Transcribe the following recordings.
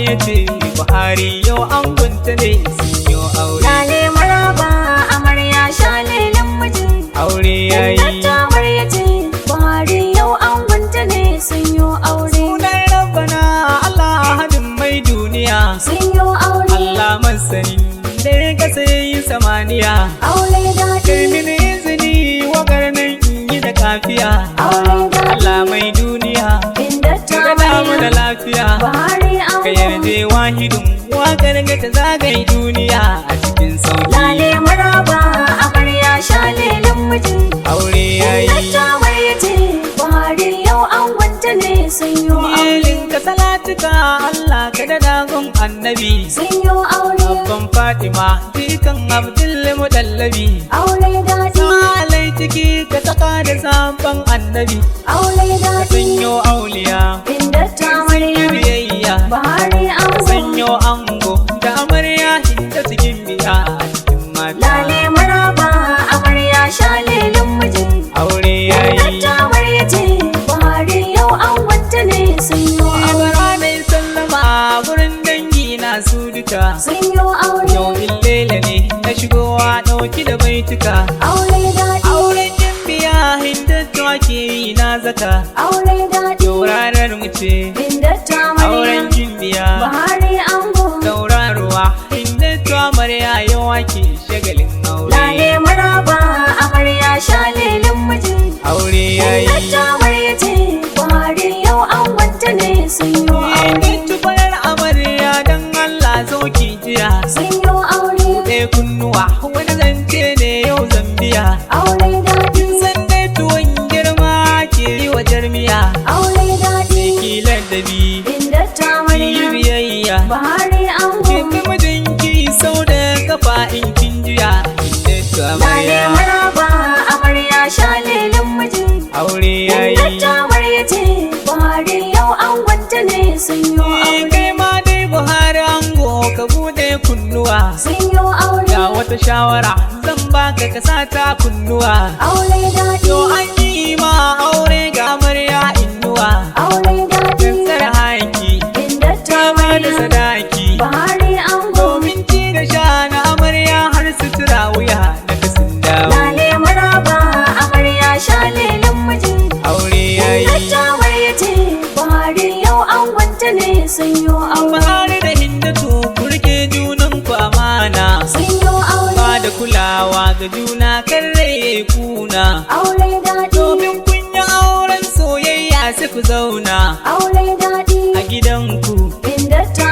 ya ce Buhari yau an gunta ne sun yi aure. Lale maraba amarya shalelin miji. Aure yayi. Dattawar ya ce Buhari yau an gunta ne sun yi aure. Sunan Rabbana Allah hadin mai duniya. Sun yi aure. Allah masanin da ya kasa yi samaniya. Aure daɗi. Kai mini izini wakar nan in yi da kafiya. Aure daɗi. Allah mai duniya. Inda ta Damu da lafiya. Buhari an Ka yarje wahidin wakar ga ta zagaye duniya a cikin sauki. Lale maraba amarya shalelin miji. Aure yayi. Dattawar ya ce Buhari yau an gunta ne sun yi aure. Ilin ka salatuka Allah ka da gun annabi. Sun yi aure. Babban Fatima jikan Abdul Mudallabi. Aure daɗi. Salai ciki ka saka da sabon annabi. Aure Ka daɗi. sanyo auliya. Inda ta Yi biyayya. Buhari an Sanyo ango da amarya hinta cikin biya a cikin mata. Lale maraba amarya shalelin miji. Aure yayi. Dattawar ya ce Buhari yau an gunta ne sun yi aure. Bara mai sallama gurin dangi na su duka. Sun yi aure. Yau illele ne na shigowa ɗauki da baituka. Aure daɗi. Auren jimbiya hindatu ake yi na zaka. Aure daɗi. Yau ranar mu ce Inda ta auren jimbiya. Buhari ango. Tauraruwa hindatu amarya yau ake shagalin aure. Lale maraba amarya shalelin miji. Aure yayi. Dattawar ya ce Buhari yau an gunta ne sun yi aure. Hindatu farar amarya don Allah zo ki jiya. Sun yi aure. Ɗaya kunnuwa wani zance ne yau zambiya. Aure daɗi. San dai tuwon girma ke yi wa jarmiya. Aure daɗi. Kilan da bi Inda ta yi biyayya. Buhari ango. Kinga mijinki sau da kafa in kin juya. Hindatu Lale amarya. maraba amarya shalelin miji. Aure yayi. Dattawar ya ce Buhari yau an gunta ne sun yi aure. Kai ma dai Buhari ango ka bude kunnuwa. Sun yi aure. Ga wata shawara zan baka ka sata kunnuwa. Aure daɗi. Yo an yi ma aure ga amarya innuwa. Aure daɗi. Gansar haki Inda ta ta da sadaki. Buhari ango. Domin ci da sha na amarya har sutura wuya na kasin dawo. Lale maraba amarya shalelin miji. Aure yayi. Dattawar ya ce Buhari yau an gunta ne sun yi aure. Buhari da Hindatu ku rike junan ku amana. Sun yi aure. Ba da kulawa ga juna kan rai kuna. Aure daɗi. Domin kun yi auren soyayya sai ku zauna Aure daɗi. a gidanku Inda ta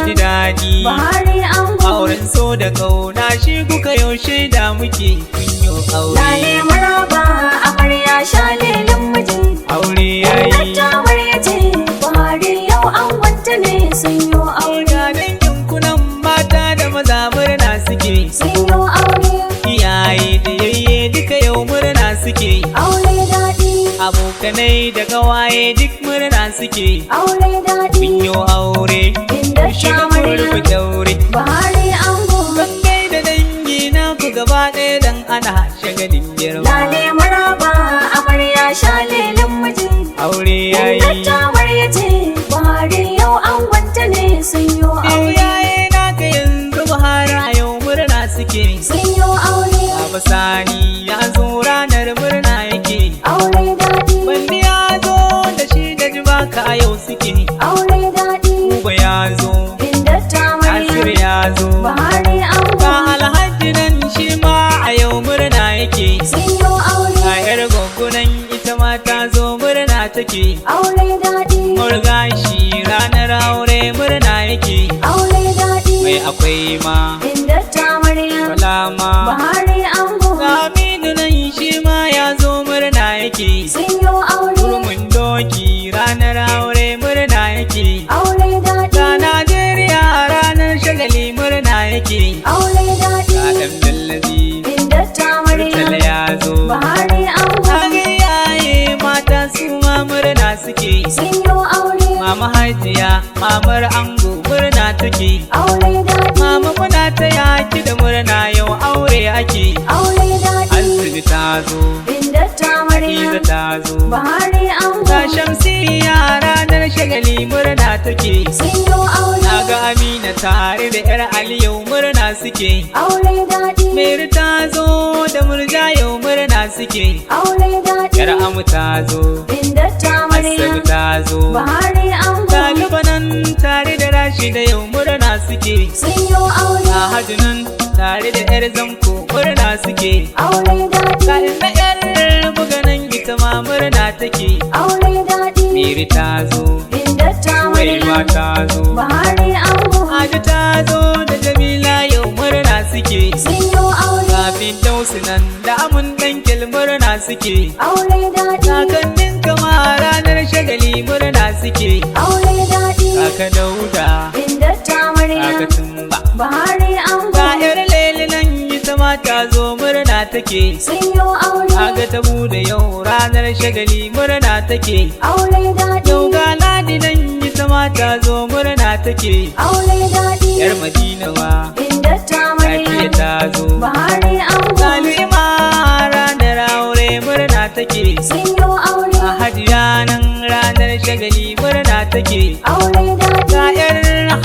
ji daɗi. Buhari ango. Auren so da kauna shi kuka yaushe da muke kun yi aure. Lale maraba amarya shalelin miji. Aure yayi. Dattawar ya ce Buhari yau an gunta ne sun yi aure. Ga dangin kunan mata da maza murna suke. Sun yi aure. Iyaye da yayye duka yau murna suke. Aure daɗi. Abokanai da gawaye duk murna suke. Aure daɗi. Kun yi aure. Inda Ku shiga ta kurku daure. Buhari ango. Ban da dangi na ku gaba ɗaya dan ana shagalin girma. Lale maraba amarya shalelin miji. Aure yayi. Dattawar ya ce Buhari yau an gunta ne sun yi aure. Iyaye na ka yanzu Buhari a yau murna suke. Sun yi aure. Baba Sani ya zo ranar murna yake. Aure daɗi. Bandi ya zo da shi da jibaka a yau suke. Aure daɗi. Uba ya zo, Inda ta Nasir ya zo. Buhari ango. Ga Alhaji nan shi ma a yau murna yake. Sun yi aure. A yar gwaggunan ita ma ta zo murna take. Aure daɗi. Murga shi ranar aure murna yake. Aure daɗi. Mai akwai ma, Inda ta wala ma. Buhari ango. Ga Aminu nan shi ma ya zo murna yake. Sun yi aure. Kurmin doki ranar aure murna yake. Aure daɗi. Ga Najeriya ranar shagali murna yake. Aure daɗi. Ga ɗan Dallazi, Inda ta Murtala ya zo. Buhari ango. Ga iyaye mata su ma murna suke. Sun yi aure. Mama Hajiya, mamar ango murna take. Aure daɗi. Mama muna ta yaki da murna yau aure ake. Aure daɗi. Azumi ta zo, Inda ta Hadiza ta zo. Buhari ango. Ga Shamsiyya ranar ranar shagali murna take. sun yo aure. Na ga Amina tare da 'yar Ali yau murna suke. Aure daɗi. Meri ta zo da Murja yau murna suke. Aure daɗi. 'Yar Amu ta zo, Inda ta Maryam. Asabe ta zo. Bahari ango. Ɗaliba nan tare da Rashida yau murna suke. sun yo aure. Alhaji nan tare da 'yar Zanko murna suke. Aure daɗi. Ga na 'yar buga nan ita ma murna take. Aure daɗi. Meri ta zo, Inda ta Waiwa Maryam. ta zo. Bahari ango. Haji ta zo da Jamila yau murna suke. sun yo aure. Kafin dausu nan da Amun ɗan murna suke. Aure daɗi. Kakannin kama ranar shagali murna suke. Aure daɗi. Kaka Dauda, Inda ta Maryam. kaka Tumba. Bahari ango. Ga 'yar Lele nan ita ma ta zo murna take. sun yo aure. Kaga ta bude yau ranar shagali murna take. Aure daɗi. Yau ga Ladi nan ita ma ta zo murna take. Aure daɗi. 'Yar Madina ma Inda ta Kafiya Maryam. ta zo. Bahari ango. Salima ranar aure murna take. sun yo aure. A Hajiya nan ranar shagali murna take. Aure daɗi. Ga 'yar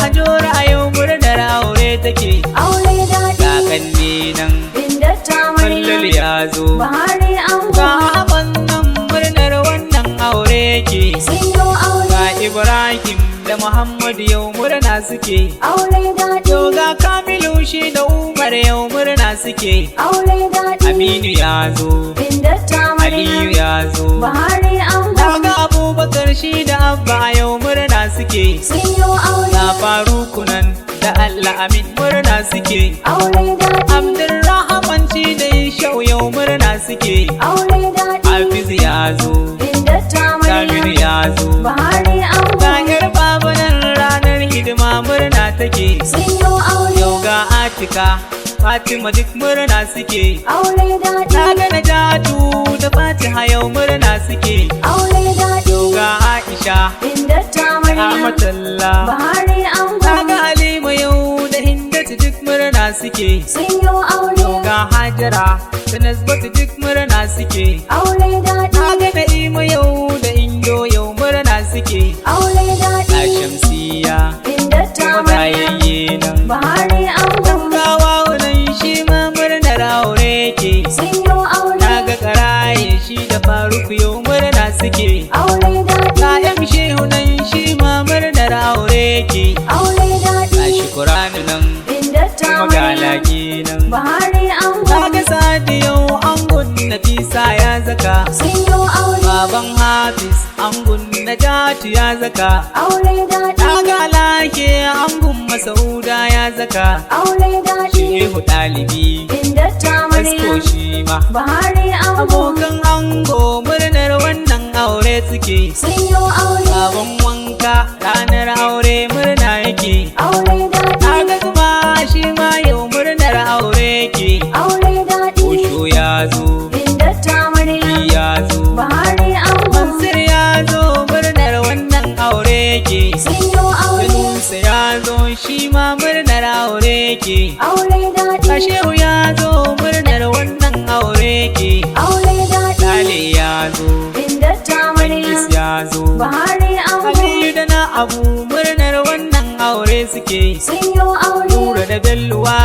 Hajora a yau murnar aure take. Aure daɗi. Ga kanne nan Inda ta Kallul Maryam. ya zo. Bahari ango. Ga Ahmad nan murnar wannan aure yake. sun yo aure. Ga Ibrahim da Muhammad yau murna suke. Aure daɗi. Yau ga Kamilu shi da Umar yau murna suke. Aure daɗi. Aminu ya zo, Inda ta Aliyu Maryam. ya zo. Bahari ango. Na ga Abubakar shi da Abba yau murna suke. sun yo aure. Na Faruku nan da Allah Amin murna suke. Aure daɗi. Abdulrahman shi da Ishau yau murna suke. Aure daɗi. Hafiz ya zo, Inda ta Saminu Maryam. ya zo. Bahari ango. Ga 'yar baba nan ranar hidima murna take. sun yo aure. Yau ga Atika, Fatima duk murna suke. Aure daɗi. Na ga Najatu da Fatiha yau murna suke. Aure daɗi. Yau ga Aisha, Inda ta Maryam. Amatalla. Bahari ango. Na ga Halima yau da Hindatu duk murna suke. sun yo aure. Yau ga Hajara da Nasbatu duk murna suke. Aure daɗi. Na ga Na'ima yau da Indo yau murna suke. Aure daɗi. Na Shamsiya Inda ta kuma ga Maryam. yayye nan. Bahari ango. Gawa nan shi ma murnar aure yake. sun yo aure. Na ga Karaye shi da Faruku yau murna suke. Aure daɗi. Ga M Shehu nan shi ma murnar aure yake. Aure daɗi. Ga Shukuranu nan Inda ta kuma ga Maryam. Laki nan. Bahari ango. Na ga Sadi yau angon Nafisa ya zaka. sun yo aure. Baban Hafiz angon Najatu ya zaka. Aure daɗi. Na ga Lake angon Masauda ya zaka. Aure daɗi. Shehu ɗalibi Inda ta Asko Maryam. shi ma. Bahari ango. Abokan ango murnar wannan aure suke. sun yo aure. Sabon wanka ranar aure murna yake. Aure daɗi. Na ga Zuma shi ma yau murnar aure yake. Aure daɗi. Osho ya zo, Inda ta Maryam. Bi ya zo, Bahari ango. Mansur ya zo murnar wannan aure yake. sun yo aure. Yunusa ya zo shi ma murnar aure yake. Aure daɗi. Shehu ya zo murnar wannan aure yake. Aure daɗi. Lale ya zo, Inda ta Idris Maryam. ya zo. Bahari ango. Aliyu da na Abu murnar wannan aure suke. sun yo aure. Nura da Belluwa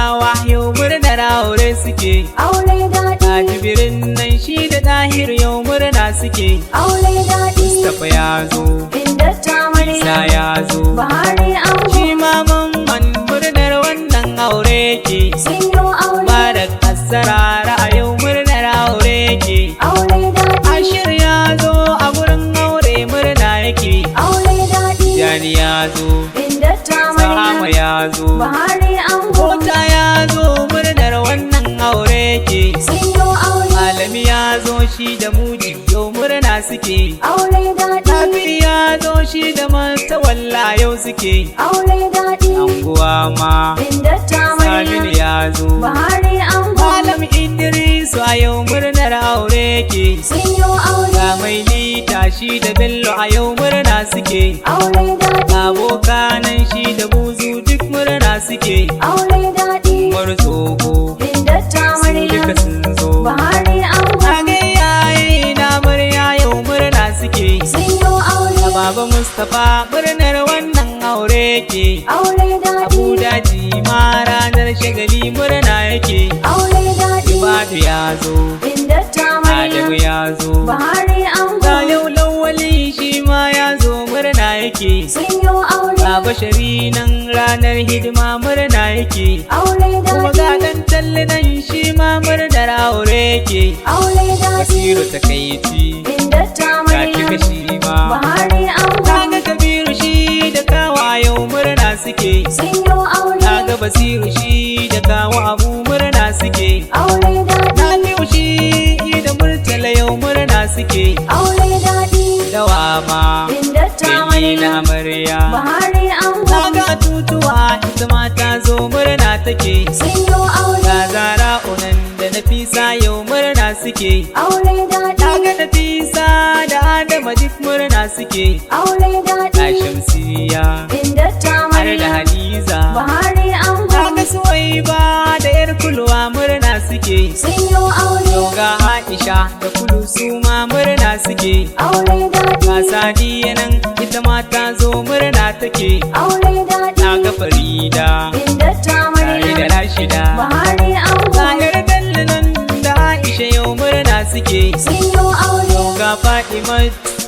yau murnar aure suke. Aure daɗi. A jibirin nan shi da Tahir yau murna suke. Aure daɗi. Mustapha ya zo, Inda ta Isa Maryam. ya zo. Bahari ango. Shi ma Mamman murnar wannan aure yake. sun yo aure. Barak Asarara a yau murnar aure yake. Aure daɗi. Ashir ya zo a gurin aure murna yake. Aure daɗi. Jani ya zo, Inda ta Sahama Maryam. ya zo. Bahari ango. Kota ya zo murnar wannan aure yake. sun yo aure. Malami ya zo shi da Muji yau murna suke. Aure daɗi. Nafi ya zo shi da Matawalla yau suke. Aure daɗi. Anguwa ma Inda ta Saminu Maryam. ya zo. Bahari ango. Malam Idrisu a yau murnar aure yake. sun yo aure. Ga mai lita shi da Bello a yau murna suke. Aure daɗi. Abokanan shi da Buzu duk murna suke. Aure daɗi. Umar Tsoho Inda ta su duka Maryam. sun zo. Bahari ango. Na ga yayi na murya yau murna suke. sun yo aure. Baba Musa Mustapha murnar wannan aure ke. Aure daɗi. Abu daji ma ranar shagali murna yake. Aure daɗi. Ibadu ya zo, Inda ta Adamu Maryam. ya zo, Bahari ango. ga yau lawali shi ma ya zo murna yake. Sun yi aure. Ga bashari nan ranar hidima murna yake. Aure Kuma ga daɗi. ɗan talli nan shi ma murnar aure yake. Aure daɗi. Basiru takaici, Inda ta ga kika Maryam. shi ma. Bahari ango. Kaga Kabiru shi da kawa yau murna suke. Sun yi aure. Kaga Basiru shi da kawa Abu murna suke. Aure daɗi. Nafi'u shi da Murtala yau murna suke. Aure daɗi. Dawa ma Inda ta Gani na Maryam. amarya. Bahari ango. Kaga tutuwa ita ma ta zo murna take. Sun yi aure. Ga Zara'u nan da Nafisa yau murna suke. Aure daɗi. Kaga Nafisa da Adama duk murna suke. Aure Ga daɗi. Shamsiya Inda ta har da Maryam. Hadiza. Bahari ango. Kaga Suwaiba da yar kulwa murna suke. Sun yi aure. Yau ga Aisha da Kulu su ma murna suke. Aure daɗi. Ga Sadiya nan ita ma ta zo murna take. Aure daɗi. Na ga Farida Inda ta tare da Maryam. Rashida. Bahari ango. Ga yar Bello nan da Aisha yau murna suke. Sun yi aure. Yau ga Fatima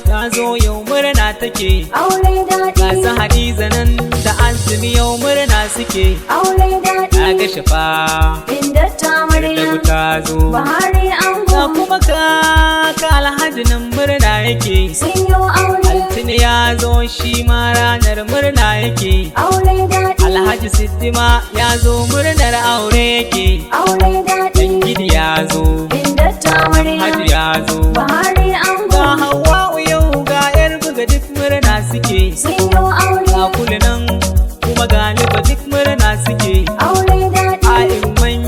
ta zo yau murna take. Aure Ga daɗi. su Hadiza nan da Azumi yau murna suke. Aure daɗi. Na ga Shafa Inda ta da Maryam. ta zo. Bahari ango. Ga kuma ka Alhaji nan murna yake. Sun yi aure. Altini ya zo shi ma ranar murna yake. Aure daɗi. Alhaji Siddima ya zo murnar aure yake. Aure daɗi. Dangidi ya zo, Inda ta Maryam. Haji ya zo. Bahari ango. Ga Hawwa'u yau ga yar buga duk murna suke. Sun yi aure. Ga Kulu nan kuma ga Liba duk murna suke. Aure daɗi. A'imman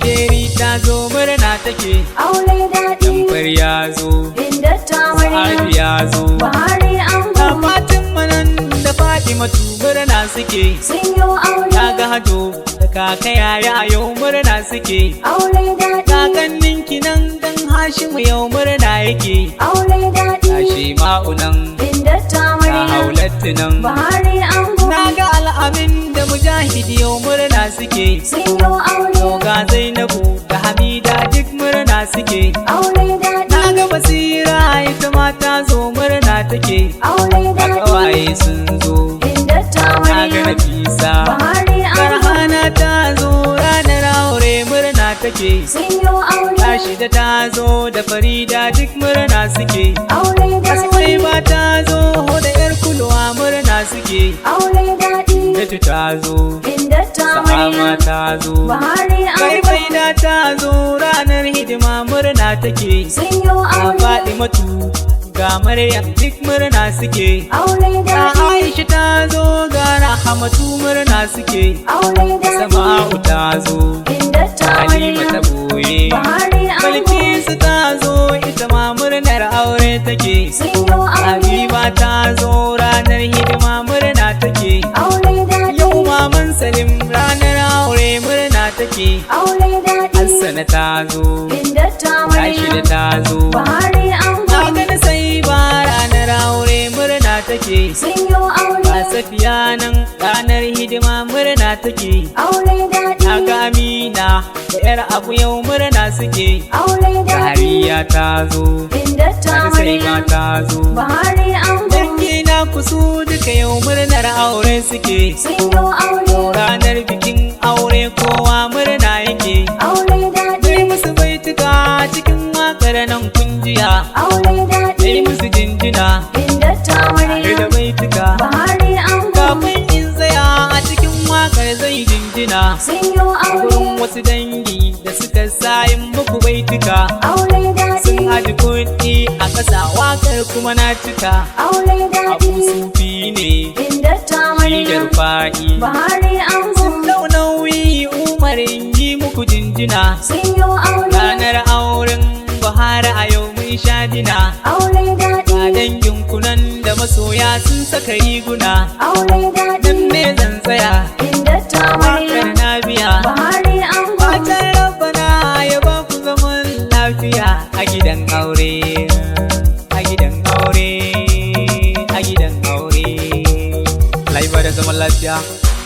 Keri ta zo murna take. Aure daɗi. Damfar ya zo, Inda ta Maryam. Sahabi ya zo. Bahari ango. Ga Fatima nan da Fatimatu murna suke. Sun yi aure. Ta ga Hado da kaka yaya a yau murna suke. Aure daɗi. Kakanninki nan dan Hashimu yau murna yake. Aure daɗi. Ga Shema'u nan, Inda ta ga Maryam. Haulattu nan. Bahari ango. Na ga Al'amin da Mujahidi yau murna suke. Sun yi aure. Yau ga Zainabu da Hamida duk murna suke. Aure daɗi. Na ga Basira ita ma ta zo murna take. Aure Ga daɗi. ƙawaye sun zo. Inda ta Na ga Maryam. Nafisa. Bahari ango. Farhana ta zo ranar aure murna take. Sun yi aure. Rashida ta zo da Farida duk murna suke. Aure daɗi. Asmaiba ta zo da yar kulwa murna suke. Aure daɗi. Datu ta zo, Inda ta Sa'ama Maryam. ta zo. Bahari ango. Faida ta zo ranar hidima murna take. Sun yi Ga aure. Fatimatu ga Maryam duk murna suke. Aure Ga daɗi. Aisha ta zo ga Rahmatu murna suke. Aure daɗi. Sama'u ta zo, Inda ta Halima ta Maryam. boye. Bahari ango. Balkisu ta zo ita ma murnar aure take. Sun yi aure. Habiba ta zo ranar hidima murna take. Aure daɗi. Yau maman Salim ranar aure murna take. Aure daɗi. Hassana ta zo, Inda ta Rashida Maryam. ta zo. Bahari ango. Na gani sai ba ranar aure murna take. Sun yi aure. Ga Safiya nan ranar hidima murna take. Aure daɗi. Na ga Amina da yar abu yau murna suke. Aure daɗi. Zahariya ta zo, Inda ta Sani sai ma Maryam. ta zo. Bahari ango. Dangi na kusu duka yau murnar aure suke. Sun yi aure. Ranar bikin aure kowa murna yake. Aure daɗi. Dai musu baituka cikin wakar nan kunjiya. Aure daɗi. Dai musu jinjina Inda ta tare da Maryam. baituka. Bahari ango. Kafin in tsaya a cikin wakar zai jinjina. Sun yi aure. Gurin wasu dangi da suka sa in muku baituka. Aure daɗi. Sun haɗi kuɗi a ƙasa wakar kuma na cika. Aure daɗi. Abu sufi ne Inda ta shi da Maryam. rufa'i. Bahari ango. Dau nauyi Umar in yi muku jinjina. Sun yi aure. Ranar auren Buhari a yau mun sha dina. Aure daɗi. Ga dangin kunan da masoya sun saka riguna. Aure daɗi. Dan me zan tsaya Inda ta wakar Maryam. na biya. Bahari ango. Fatan Rabbana ya ba ku zaman lafiya a gidan aure. A gidan aure. A gidan aure. zaman lafiya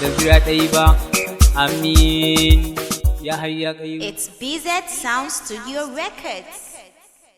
da zuriya ɗaya ba. Amin. Ya hayya qayyum. It's BZ Sound Studio Records.